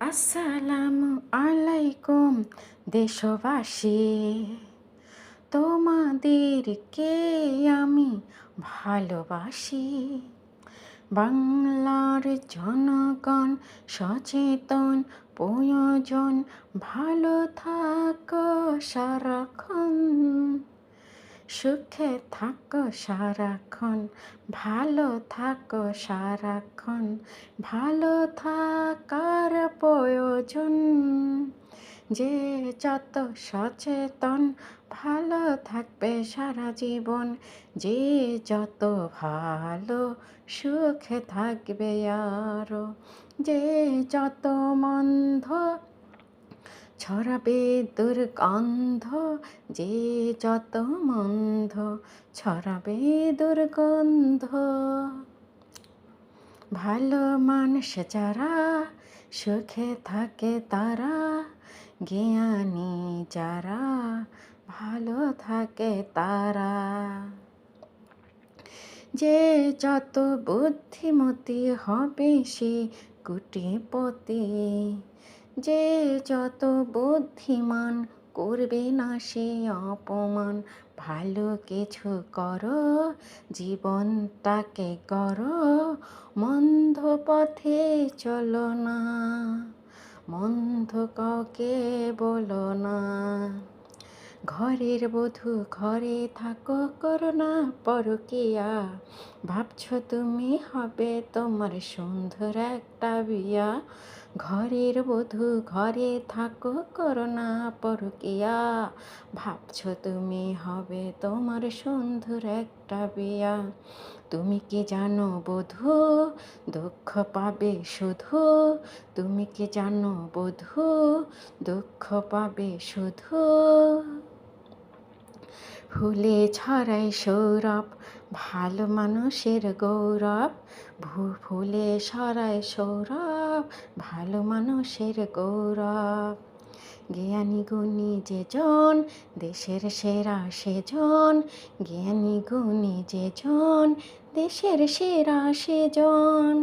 আসসালামু আলাইকুম দেশবাসী, তোমাদেরকে আমি ভালোবাসি। বাংলার জনগণ সচেতন প্রয়োজন, ভালো থাকো সারাক্ষণ, সুখে থাকো সারাক্ষণ, ভালো থাকো সারাক্ষণ, ভালো থাকার প্রয়োজন। যে যত সচেতন ভালো থাকবে সারা জীবন, যে যত ভালো সুখে থাকবে আরো, যে যত মন্দ ছড়াবে দুর্গন্ধ, যে যত মন্দ ছড়াবে দুর্গন্ধ। ভালো মানুষ যারা সুখে থাকে তারা, জ্ঞানী যারা ভালো থাকে তারা, যে যত বুদ্ধিমতী হবে সে কোটিপতি, যে যত বুদ্ধিমান করবে না সে অপমান। ভালো কিছু করো, জীবনটাকে করো, মন্দ পথে চলো না, মন্দ কাউকে বলো না। ঘরের বধূ ঘরে থাকো, করো না পরকিয়া, ভাবছো তুমি হবে তোমার সুন্দর একটা বিয়া। ঘরের বধূ ঘরে থাকো, করো না পরকিয়া, ভাবছো তুমি হবে তোমার সুন্দর একটা বিয়া। তুমি কি জানো বধূ দুঃখ পাবে শুধু, তুমি কি জানো বধূ দুঃখ পাবে শুধু। ফুলে ছড়ায় সৌরভ, ভালো মানুষের গৌরব, ফুলে ছড়ায় সৌরভ, ভালো মানুষের গৌরব। জ্ঞানী গুণী যেজন দেশের সেরা সেজন, জ্ঞানী গুণী যেজন দেশের সেরা সেজন।